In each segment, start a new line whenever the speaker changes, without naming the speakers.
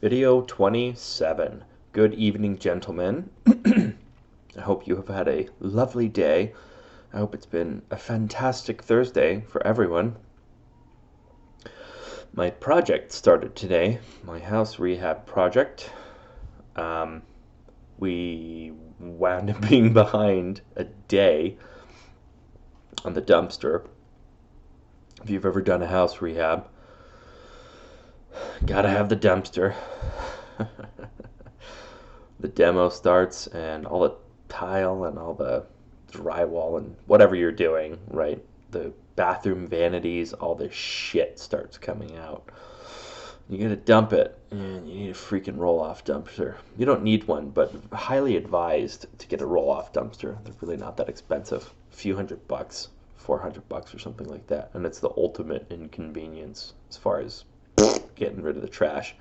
Video 27. Good evening, gentlemen. I hope you have had a lovely day. I hope it's been a fantastic Thursday for everyone. My project started today, my house rehab project. Um, we wound up being behind a day on the dumpster. If you've ever done a house rehab, gotta have the dumpster. The demo starts and all the tile and all the drywall and whatever you're doing, right? The bathroom vanities, all this shit starts coming out. You gotta dump it, and you need a freaking roll-off dumpster. You don't need one, but highly advised to get a roll-off dumpster. They're really not that expensive. A few $100, $400 or something like that, and it's the ultimate inconvenience as far as getting rid of the trash.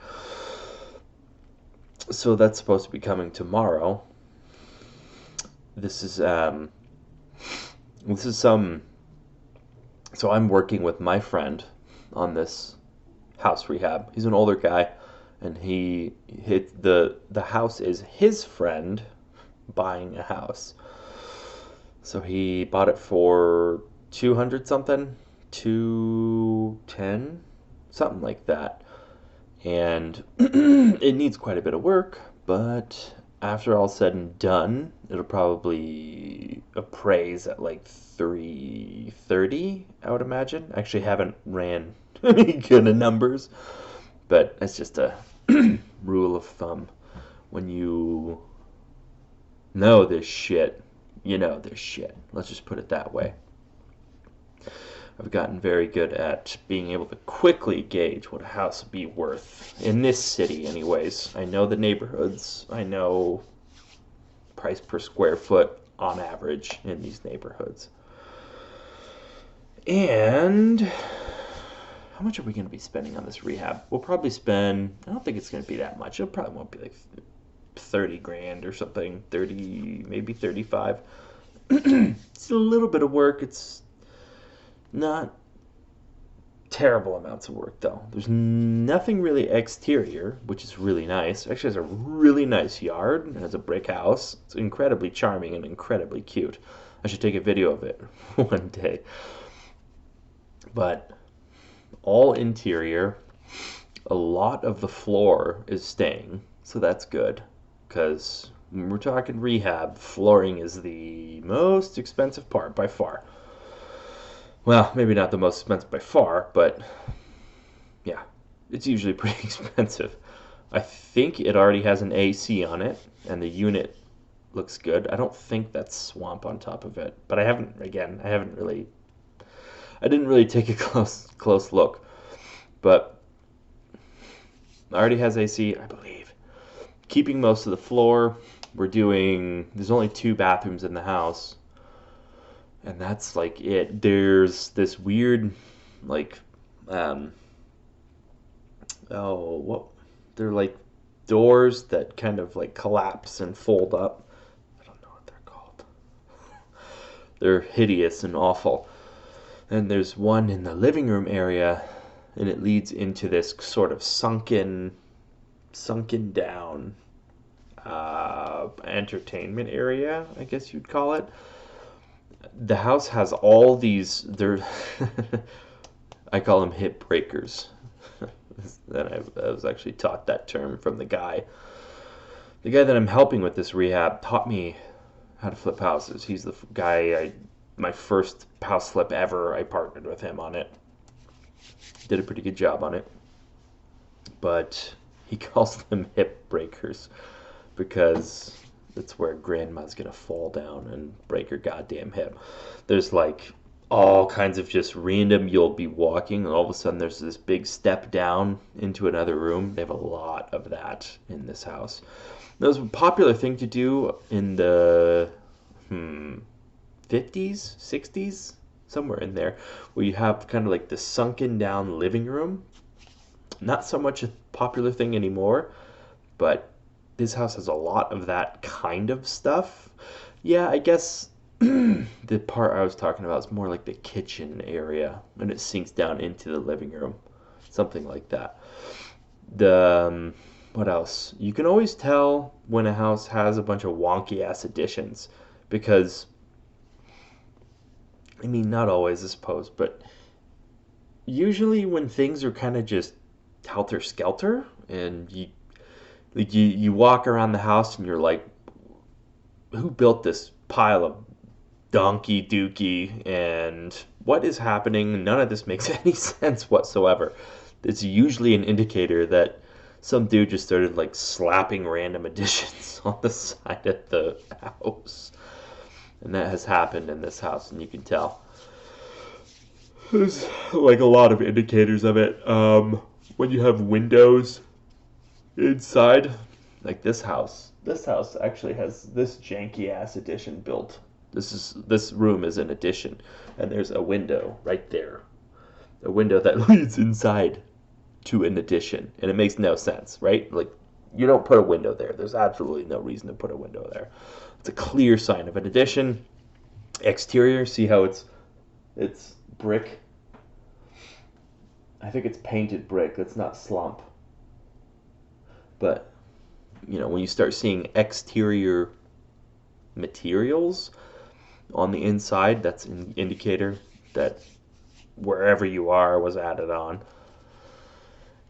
So that's supposed to be coming tomorrow. This is some. So I'm working with my friend on this house rehab. He's an older guy, and he hit the house is his friend buying a house. So he bought it for 200 something, 210, something like that. And it needs quite a bit of work, but after all said and done, it'll probably appraise at like 330, I would imagine. I actually haven't ran any kind of numbers, but it's just a rule of thumb. When you know this shit, you know this shit. Let's just put it that way. I've gotten very good at being able to quickly gauge what a house would be worth in this city anyways. I know the neighborhoods. I know price per square foot on average in these neighborhoods. And how much are we going to be spending on this rehab? We'll probably spend, I don't think it's going to be that much. It probably won't be like 30 grand or something. 30, maybe 35. It's a little bit of work. It's not terrible amounts of work, though. There's nothing really exterior, which is really nice. Actually, has a really nice yard. It has a brick house. It's incredibly charming and incredibly cute. I should take a video of it one day. But all interior. A lot of the floor is staying, so that's good. Because when we're talking rehab, flooring is the most expensive part by far. Well, maybe not the most expensive by far, but yeah, it's usually pretty expensive. I think it already has an AC on it, and the unit looks good. I don't think that's swamp on top of it, but I haven't really, I didn't really take a close look, but it already has AC, I believe. Keeping most of the floor. There's only 2 bathrooms in the house. And that's like it. There's this weird, like, what? They're like doors that kind of like collapse and fold up. I don't know what they're called. They're hideous and awful. And there's one in the living room area, and it leads into this sort of sunken down entertainment area, I guess you'd call it. The house has all these, they're I call them hip breakers. Then I was actually taught that term from the guy that I'm helping with this rehab taught me how to flip houses. He's the guy, my first house flip ever, I partnered with him on it. Did a pretty good job on it, but he calls them hip breakers because that's where grandma's gonna fall down and break her goddamn hip. There's like all kinds of just random, you'll be walking and all of a sudden there's this big step down into another room. They have a lot of that in this house. That was a popular thing to do in the 50s, 60s, somewhere in there, where you have kind of like the sunken down living room. Not so much a popular thing anymore, but this house has a lot of that kind of stuff. Yeah, I guess the part I was talking about is more like the kitchen area, and it sinks down into the living room, something like that. The What else? You can always tell when a house has a bunch of wonky ass additions because, I mean, not always, I suppose, but usually when things are kind of just helter skelter and you walk around the house and you're like, who built this pile of donkey dookie and what is happening? None of this makes any sense whatsoever. It's usually an indicator that some dude just started like slapping random additions on the side of the house. And that has happened in this house, and you can tell. There's like a lot of indicators of it. When you have windows inside, like this house. This house actually has this janky ass addition built. This room is an addition, and there's a window right there, a window that leads inside to an addition, and it makes no sense, right? Like you don't put a window there. There's absolutely no reason to put a window there. It's a clear sign of an addition. Exterior, see how it's brick. I think it's painted brick. It's not slump. But when you start seeing exterior materials on the inside, that's an indicator that wherever you are was added on.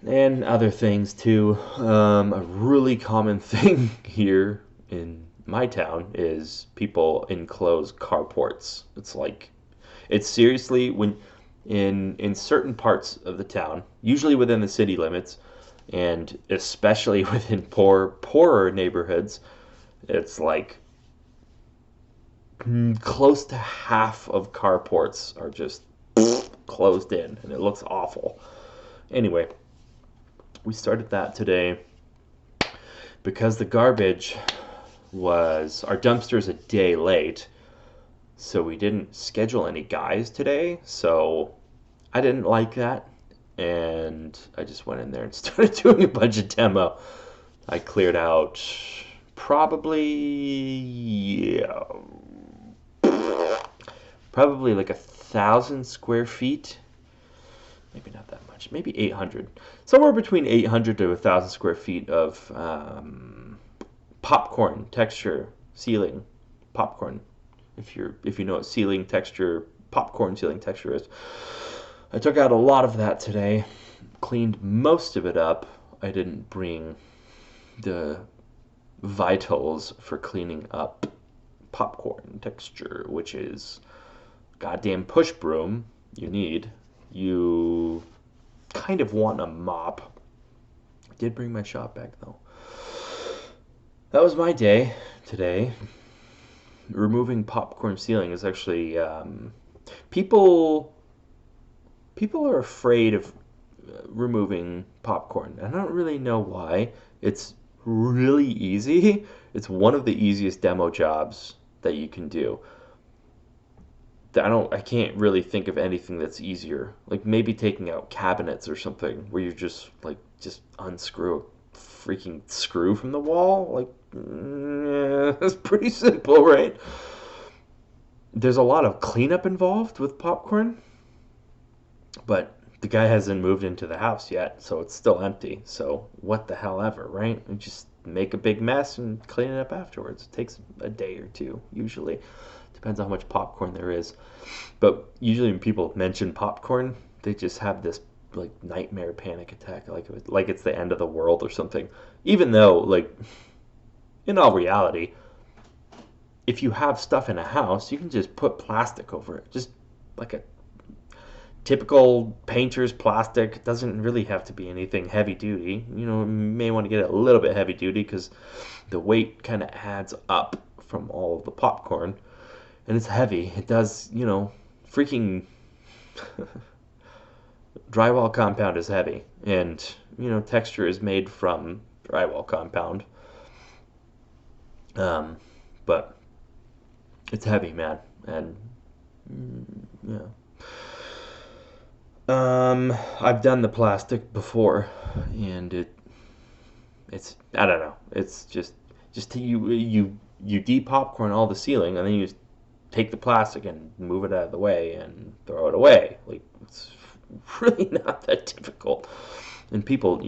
And other things too. A really common thing here in my town is people enclose carports. It's seriously when in certain parts of the town, usually within the city limits, and especially within poorer neighborhoods, it's like close to half of carports are just closed in, and it looks awful. Anyway, we started that today because the garbage was, our dumpster's a day late, so we didn't schedule any guys today, so I didn't like that, and I just went in there and started doing a bunch of demo. I cleared out probably like 1,000 square feet. Maybe not that much, maybe 800. Somewhere between 800 to 1,000 square feet of popcorn texture ceiling. Popcorn, if you know what ceiling texture, popcorn ceiling texture is. I took out a lot of that today, cleaned most of it up. I didn't bring the vitals for cleaning up popcorn texture, which is goddamn push broom you kind of want a mop. I did bring my shop bag though. That was my day today. Removing popcorn ceiling is actually people are afraid of removing popcorn. I don't really know why. It's really easy. It's one of the easiest demo jobs that you can do. I can't really think of anything that's easier. Like maybe taking out cabinets or something where you just unscrew a freaking screw from the wall. Like that's pretty simple, right? There's a lot of cleanup involved with popcorn, but the guy hasn't moved into the house yet, so it's still empty. So what the hell ever, right? You just make a big mess and clean it up afterwards. It takes a day or two usually. Depends on how much popcorn there is. But usually when people mention popcorn, they just have this like nightmare panic attack, like it's the end of the world or something. Even though, like, in all reality, if you have stuff in a house, you can just put plastic over it. Just like a typical painter's plastic. It doesn't really have to be anything heavy duty. You may want to get it a little bit heavy duty because the weight kind of adds up from all of the popcorn. And it's heavy. It does, freaking drywall compound is heavy. And, texture is made from drywall compound. But it's heavy, man. And, yeah. I've done the plastic before, and it's, I don't know. It's just you de-popcorn all the ceiling, and then you take the plastic and move it out of the way and throw it away. Like, it's really not that difficult. And people,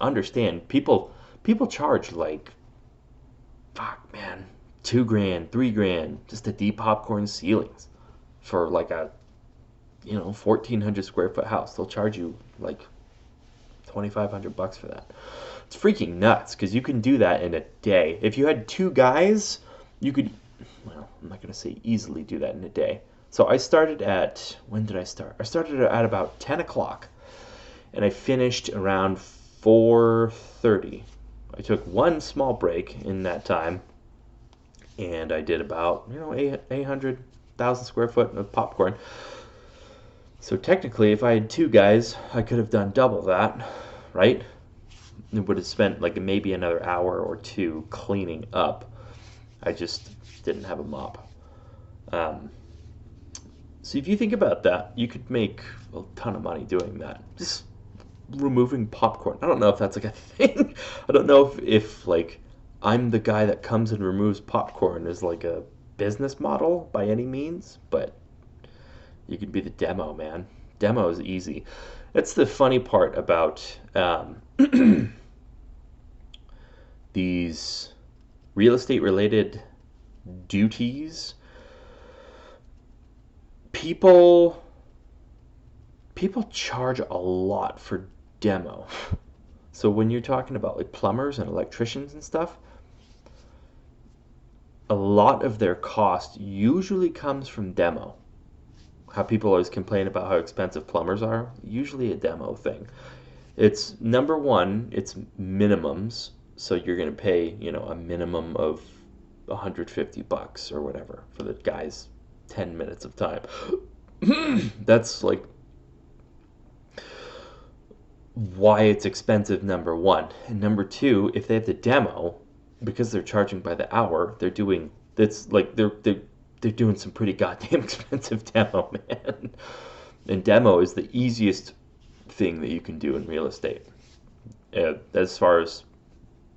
understand, people People charge like, fuck, man, 2 grand, 3 grand just to de-popcorn ceilings for like a 1,400 square foot house. They'll charge you like $2,500 for that. It's freaking nuts because you can do that in a day. If you had two guys, you could, well, I'm not going to say easily do that in a day. So I started at, when did I start? I started at about 10 o'clock and I finished around 4:30. I took one small break in that time and I did about, 800,000 square foot of popcorn. So technically, if I had two guys, I could have done double that, right? It would have spent like maybe another hour or two cleaning up. I just didn't have a mop. So if you think about that, you could make a ton of money doing that. Just removing popcorn. I don't know if that's like a thing. I don't know if like I'm the guy that comes and removes popcorn as like a business model by any means, but you could be the demo, man. Demo is easy. That's the funny part about these real estate related duties. People charge a lot for demo. So when you're talking about like plumbers and electricians and stuff, a lot of their cost usually comes from demo. How people always complain about how expensive plumbers are, usually a demo thing. It's number one, it's minimums. So you're going to pay, a minimum of $150 or whatever for the guy's 10 minutes of time. That's like why it's expensive, number one. And number two, if they have the demo, because they're charging by the hour, they're doing doing some pretty goddamn expensive demo, man. And demo is the easiest thing that you can do in real estate. As far as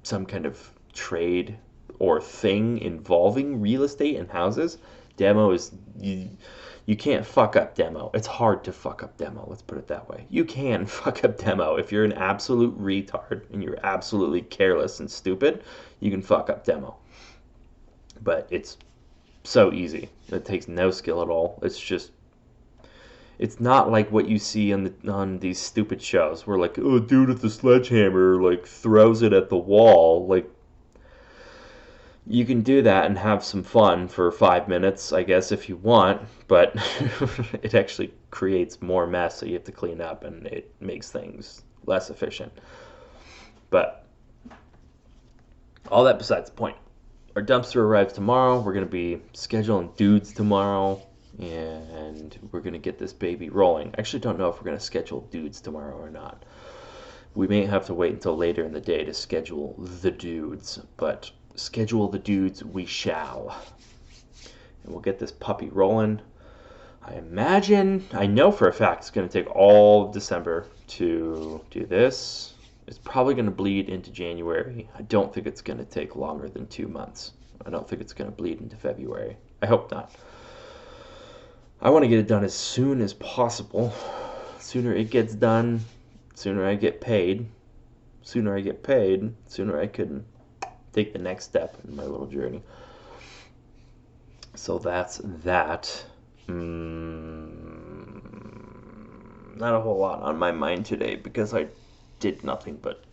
some kind of trade or thing involving real estate and houses, demo is, you can't fuck up demo. It's hard to fuck up demo, let's put it that way. You can fuck up demo. If you're an absolute retard and you're absolutely careless and stupid, you can fuck up demo. But it's so easy. It takes no skill at all. It's not like what you see on these stupid shows where like, oh, dude with the sledgehammer like throws it at the wall. Like, you can do that and have some fun for 5 minutes, I guess, if you want, but it actually creates more mess, so you have to clean up, and it makes things less efficient. But all that besides the point. Our dumpster arrives tomorrow. We're going to be scheduling dudes tomorrow, and we're going to get this baby rolling. I actually don't know if we're going to schedule dudes tomorrow or not. We may have to wait until later in the day to schedule the dudes, but schedule the dudes we shall. And we'll get this puppy rolling. I know for a fact it's going to take all of December to do this. It's probably going to bleed into January. I don't think it's going to take longer than 2 months. I don't think it's going to bleed into February. I hope not. I want to get it done as soon as possible. Sooner it gets done, sooner I get paid. Sooner I get paid, sooner I can take the next step in my little journey. So that's that. Not a whole lot on my mind today because I did nothing but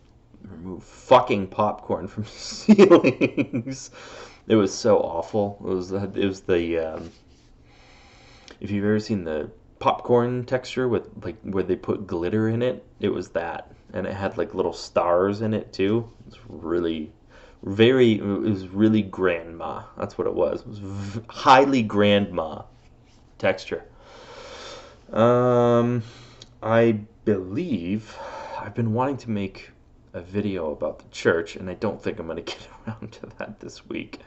remove fucking popcorn from ceilings. It was so awful. It was the if you've ever seen the popcorn texture with like where they put glitter in it, it was that, and it had like little stars in it too. It's really it was really grandma. That's what it was. It was highly grandma texture. I believe I've been wanting to make a video about the church, and I don't think I'm going to get around to that this week.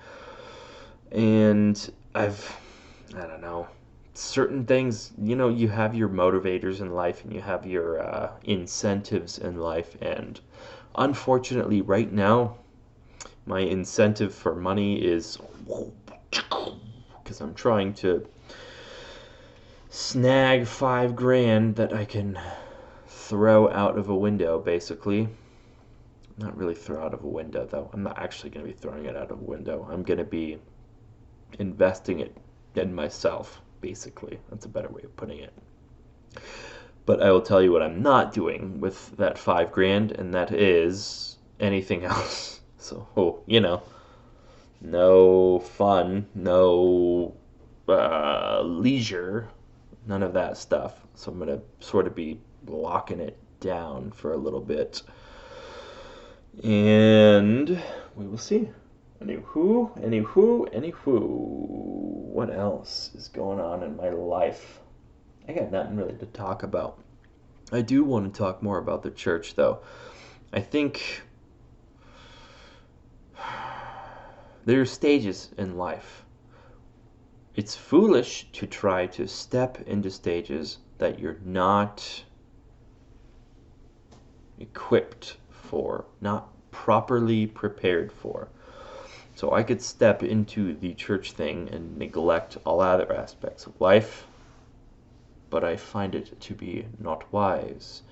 And I don't know, certain things, you have your motivators in life and you have your incentives in life. And unfortunately, right now, my incentive for money is because I'm trying to snag 5 grand that I can throw out of a window, basically. Not really throw out of a window, though. I'm not actually going to be throwing it out of a window. I'm going to be investing it in myself, basically. That's a better way of putting it. But I will tell you what I'm not doing with that $5,000, and that is anything else. So, no fun, no leisure, none of that stuff. So I'm going to sort of be locking it down for a little bit. And we will see. Anywho. What else is going on in my life? I got nothing really to talk about. I do want to talk more about the church, though. I think there are stages in life. It's foolish to try to step into stages that you're not equipped for, not properly prepared for. So I could step into the church thing and neglect all other aspects of life, but I find it to be not wise.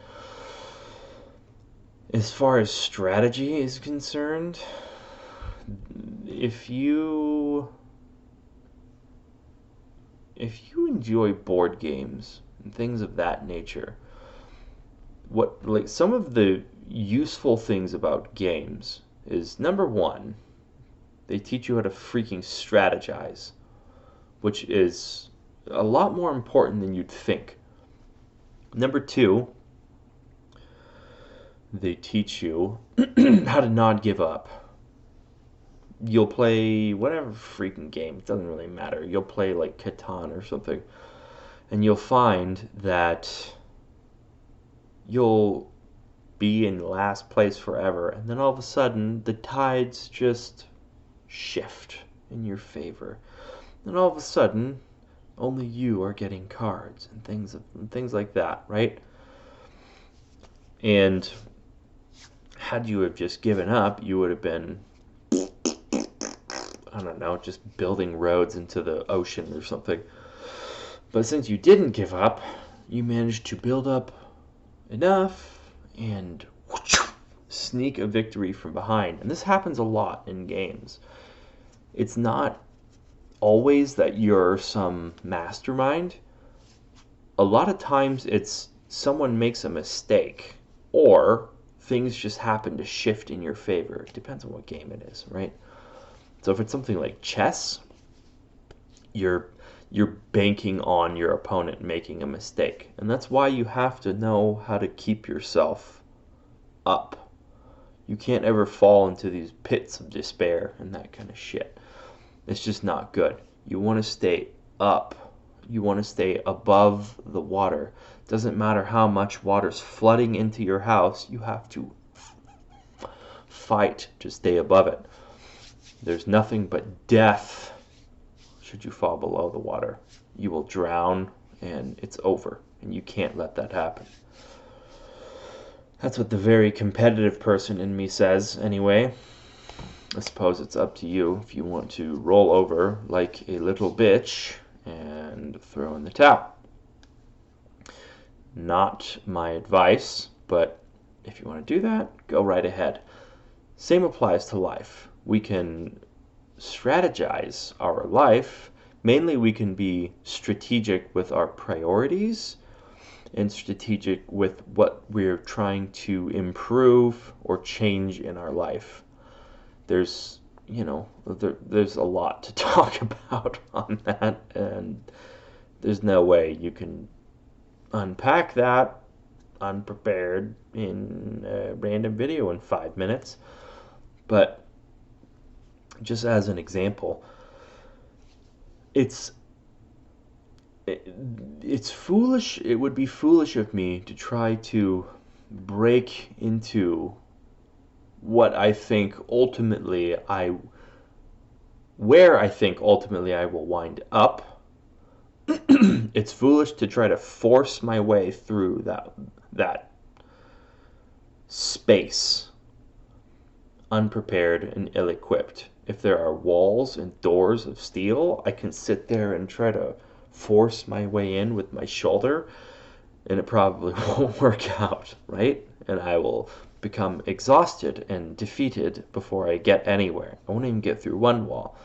As far as strategy is concerned, if you enjoy board games and things of that nature, some of the useful things about games is, number one, they teach you how to freaking strategize, which is a lot more important than you'd think. Number two, they teach you how to not give up. You'll play whatever freaking game, it doesn't really matter. You'll play like Catan or something, and you'll find that you'll be in last place forever, and then all of a sudden the tides just shift in your favor, and all of a sudden only you are getting cards and things like that, right? And had you have just given up, you would have been, I don't know, just building roads into the ocean or something. But since you didn't give up, you managed to build up enough and sneak a victory from behind. And this happens a lot in games. It's not always that you're some mastermind. A lot of times it's someone makes a mistake, or things just happen to shift in your favor. It depends on what game it is, right? So if it's something like chess, you're banking on your opponent making a mistake. And that's why you have to know how to keep yourself up. You can't ever fall into these pits of despair and that kind of shit. It's just not good. You want to stay up. You want to stay above the water. Doesn't matter how much water's flooding into your house, you have to fight to stay above it. There's nothing but death should you fall below the water. You will drown and it's over, and you can't let that happen. That's what the very competitive person in me says, anyway. I suppose it's up to you if you want to roll over like a little bitch and throw in the towel. Not my advice, but if you want to do that, go right ahead. Same applies to life. We can strategize our life. Mainly we can be strategic with our priorities and strategic with what we're trying to improve or change in our life. There's a lot to talk about on that, and there's no way you can unpack that unprepared in a random video in 5 minutes. But just as an example, it's foolish. It would be foolish of me to try to break into what I think ultimately where I think ultimately I will wind up. It's foolish to try to force my way through that space unprepared and ill-equipped. If there are walls and doors of steel, I can sit there and try to force my way in with my shoulder, and it probably won't work out, right? And I will become exhausted and defeated before I get anywhere. I won't even get through one wall.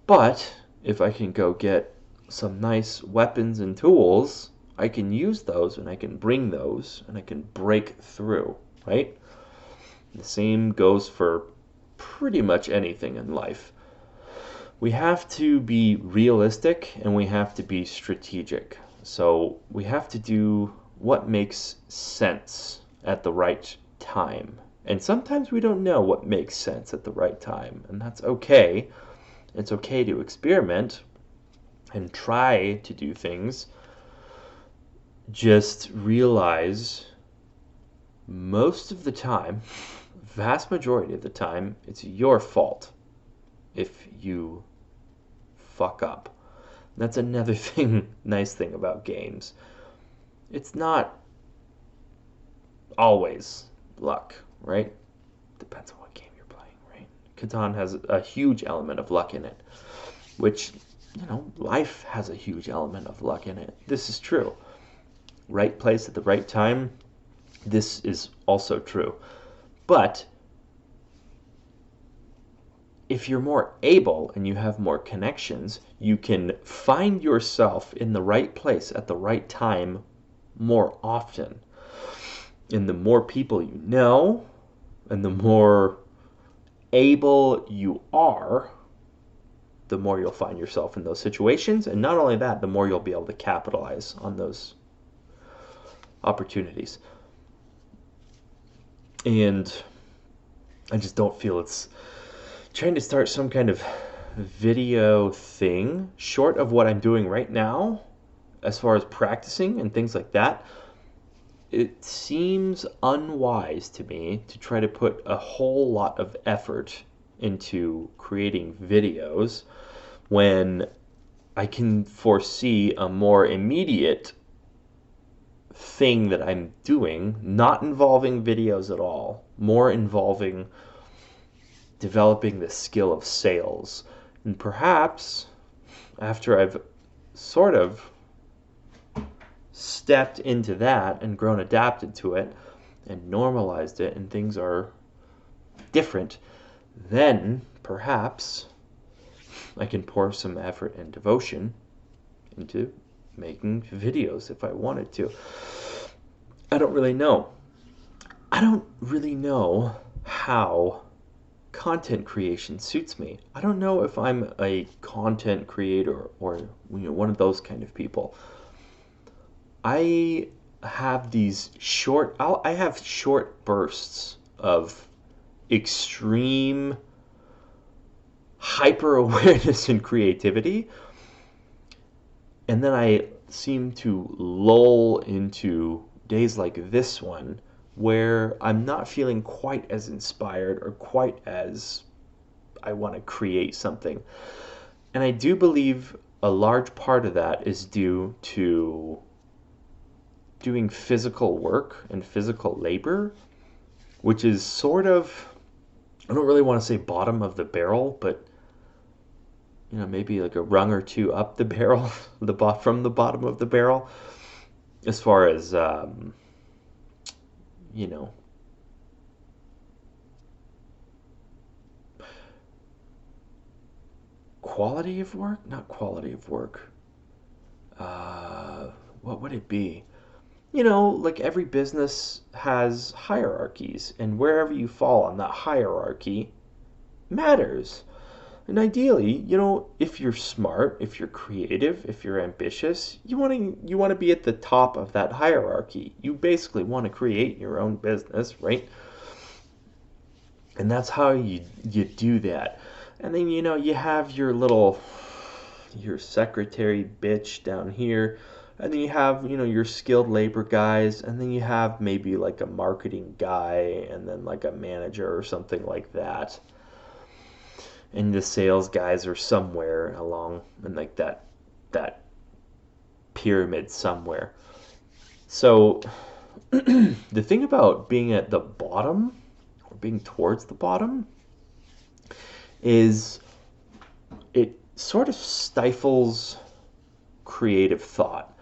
But if I can go get some nice weapons and tools, I can use those and I can bring those and I can break through, right? The same goes for pretty much anything in life. We have to be realistic and we have to be strategic. So we have to do what makes sense at the right time. And sometimes we don't know what makes sense at the right time, and that's okay. It's okay to experiment and try to do things. Just realize most of the time, vast majority of the time, it's your fault if you fuck up. That's another nice thing about games. It's not always luck, right? Depends on what game you're playing, right? Catan has a huge element of luck in it, which, life has a huge element of luck in it. This is true. Right place at the right time, this is also true. But if you're more able and you have more connections, you can find yourself in the right place at the right time more often. And the more people you know, and the more able you are, the more you'll find yourself in those situations. And not only that, the more you'll be able to capitalize on those opportunities. And I just don't feel it's trying to start some kind of video thing short of what I'm doing right now as far as practicing and things like that. It seems unwise to me to try to put a whole lot of effort into creating videos when I can foresee a more immediate thing that I'm doing, not involving videos at all, more involving developing the skill of sales. And perhaps after I've sort of stepped into that and grown adapted to it and normalized it and things are different, then perhaps I can pour some effort and devotion into making videos if I wanted to. I don't really know. I don't really know how content creation suits me. I don't know if I'm a content creator or one of those kind of people. I have these I have short bursts of extreme hyper awareness and creativity, and then I seem to lull into days like this one where I'm not feeling quite as inspired or quite as I want to create something. And I do believe a large part of that is due to doing physical work and physical labor, which is sort of, I don't really want to say bottom of the barrel, but maybe like a rung or two up the barrel, from the bottom of the barrel, as far as quality of work, not quality of work. What would it be? Like every business has hierarchies, and wherever you fall on that hierarchy matters. And ideally, if you're smart, if you're creative, if you're ambitious, you want to be at the top of that hierarchy. You basically want to create your own business, right? And that's how you do that. And then you have your secretary bitch down here. And then you have, your skilled labor guys, and then you have maybe like a marketing guy, and then like a manager or something like that. And the sales guys are somewhere along in like that pyramid somewhere. So the thing about being at the bottom or being towards the bottom is it sort of stifles creative thought.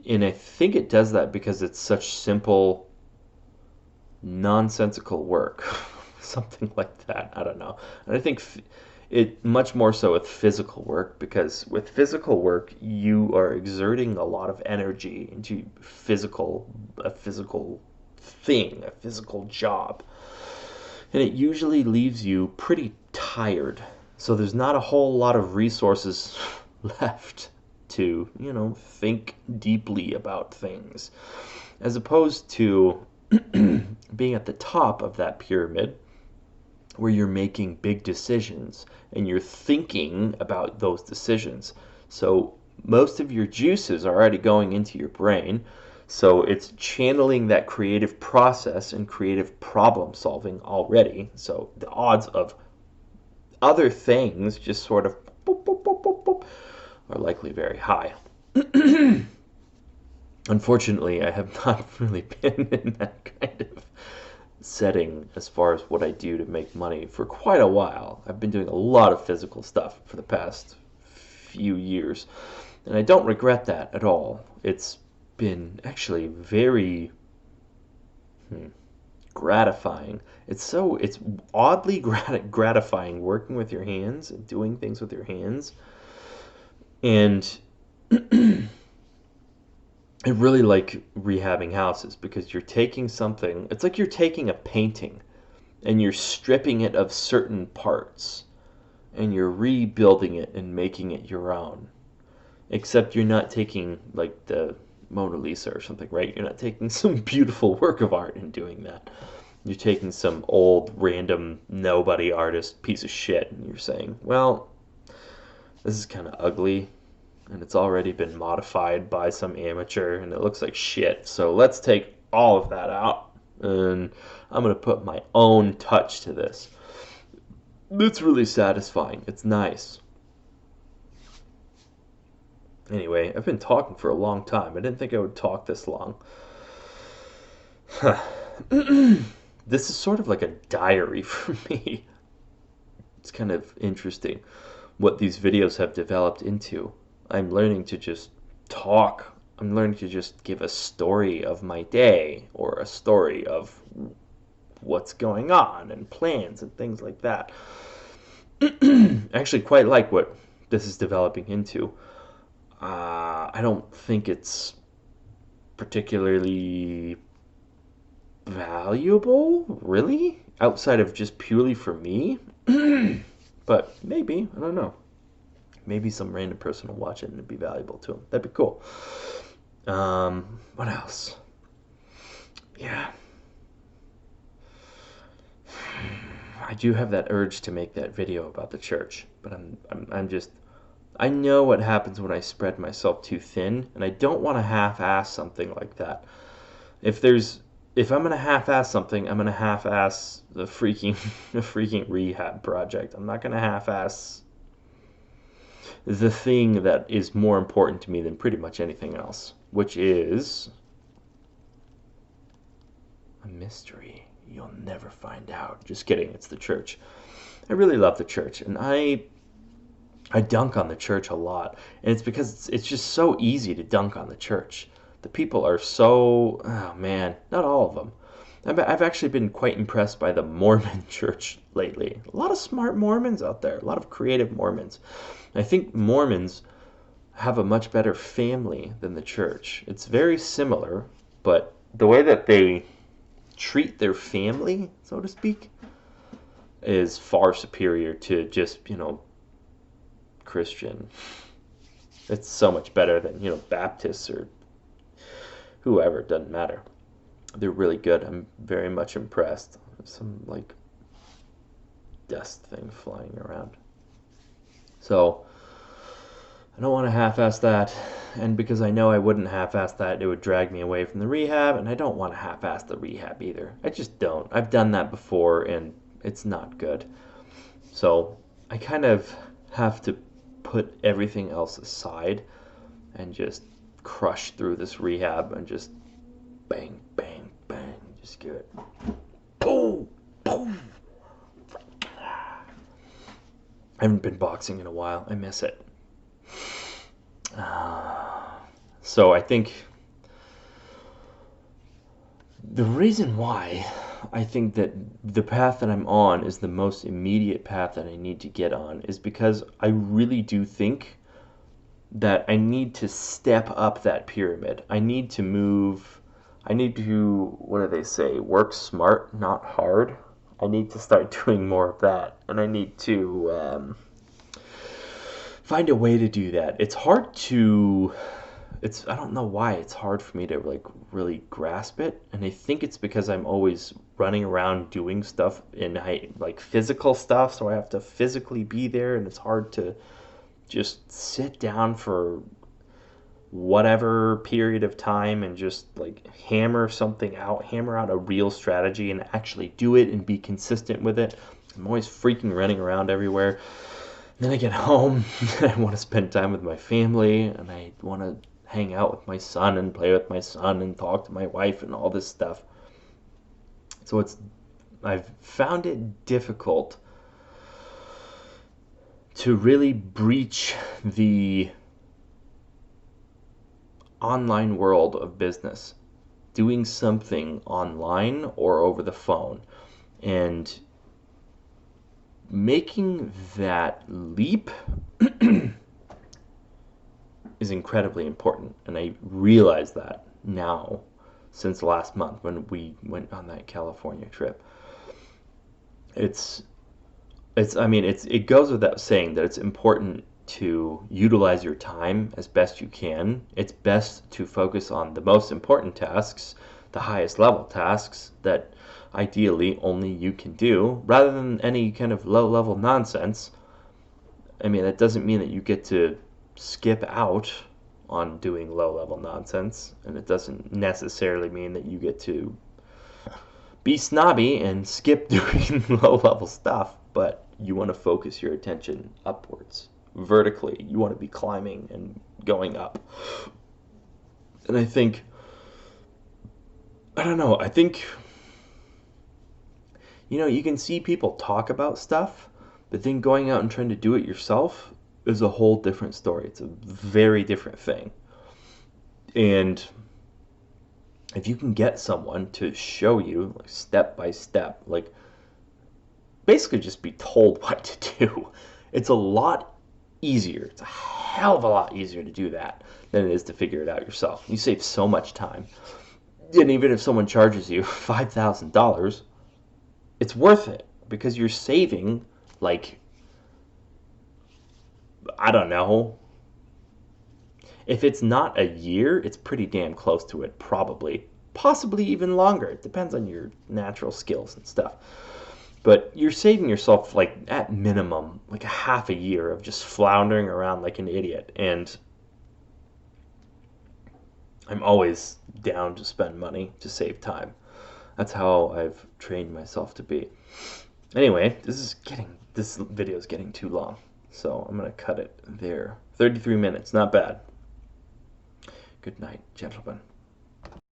And I think it does that because it's such simple nonsensical work, something like that. I don't know. And I think it much more so with physical work, because with physical work you are exerting a lot of energy into a physical thing, a physical job, and it usually leaves you pretty tired. So there's not a whole lot of resources left to, think deeply about things, as opposed to being at the top of that pyramid where you're making big decisions and you're thinking about those decisions. So most of your juices are already going into your brain. So it's channeling that creative process and creative problem solving already. So the odds of other things just sort of boop, boop, boop, boop, boop, are likely very high. Unfortunately, I have not really been in that kind of setting as far as what I do to make money for quite a while. I've been doing a lot of physical stuff for the past few years, and I don't regret that at all. It's been actually very gratifying. It's oddly gratifying working with your hands and doing things with your hands. And I really like rehabbing houses because you're taking something, it's like you're taking a painting and you're stripping it of certain parts and you're rebuilding it and making it your own. Except you're not taking like the Mona Lisa or something, right? You're not taking some beautiful work of art and doing that. You're taking some old random nobody artist piece of shit and you're saying, well, this is kind of ugly and it's already been modified by some amateur and it looks like shit. So let's take all of that out and I'm going to put my own touch to this. It's really satisfying. It's nice. Anyway, I've been talking for a long time. I didn't think I would talk this long. This is sort of like a diary for me. It's kind of interesting what these videos have developed into. I'm learning to just talk. I'm learning to just give a story of my day or a story of what's going on and plans and things like that. I actually quite like what this is developing into. I don't think it's particularly valuable, really, outside of just purely for me. But maybe, I don't know. Maybe some random person will watch it and it'd be valuable to them. That'd be cool. What else? Yeah. I do have that urge to make that video about the church, but I'm just, I know what happens when I spread myself too thin, and I don't want to half-ass something like that. If I'm gonna half-ass something, I'm gonna half-ass the freaking rehab project. I'm not gonna half-ass the thing that is more important to me than pretty much anything else, which is a mystery you'll never find out. Just kidding, it's the church. I really love the church, and I dunk on the church a lot, and it's because it's just so easy to dunk on the church. The people are so, oh man, not all of them. I've actually been quite impressed by the Mormon church lately. A lot of smart Mormons out there, a lot of creative Mormons. I think Mormons have a much better family than the church. It's very similar, but the way that they treat their family, so to speak, is far superior to just, Christian. It's so much better than, Baptists or whoever, it doesn't matter. They're really good. I'm very much impressed. There's some, dust thing flying around. So, I don't want to half-ass that, and because I know I wouldn't half-ass that, it would drag me away from the rehab, and I don't want to half-ass the rehab either. I just don't. I've done that before, and it's not good. So, I kind of have to put everything else aside and just crush through this rehab and just bang, bang, bang, just get it. Boom, boom. I haven't been boxing in a while. I miss it. So I think the reason why I think that the path that I'm on is the most immediate path that I need to get on, is because I really do think that I need to step up that pyramid. I need to move. I need to, what do they say? Work smart, not hard. I need to start doing more of that. And I need to find a way to do that. It's hard to. I don't know why it's hard for me to like really grasp it, and I think it's because I'm always running around doing stuff in like physical stuff, so I have to physically be there, and it's hard to just sit down for whatever period of time and just like hammer out a real strategy and actually do it and be consistent with it. I'm always freaking running around everywhere. Then I get home and I want to spend time with my family, and I want to hang out with my son and play with my son and talk to my wife and all this stuff. So I've found it difficult to really breach the online world of business, doing something online or over the phone, and making that leap is incredibly important. And I realize that now, since last month when we went on that California trip. It goes without saying that it's important to utilize your time as best you can. It's best to focus on the most important tasks, the highest level tasks that ideally only you can do, rather than any kind of low level nonsense. I mean, that doesn't mean that you get to skip out on doing low level nonsense, and it doesn't necessarily mean that you get to be snobby and skip doing low level stuff, but you want to focus your attention upwards, vertically. You want to be climbing and going up. And I don't know, I think, you can see people talk about stuff, but then going out and trying to do it yourself is a whole different story. It's a very different thing. And if you can get someone to show you like, step by step, like basically just be told what to do, it's a lot easier. It's a hell of a lot easier to do that than it is to figure it out yourself. You save so much time. And even if someone charges you $5,000, it's worth it because you're saving, like, I don't know. If it's not a year, it's pretty damn close to it, probably. Possibly even longer. It depends on your natural skills and stuff. But you're saving yourself, like, at minimum, like a half a year of just floundering around like an idiot. And I'm always down to spend money to save time. That's how I've trained myself to be. Anyway, this video is getting too long, so I'm gonna cut it there. 33 minutes, not bad. Good night, gentlemen.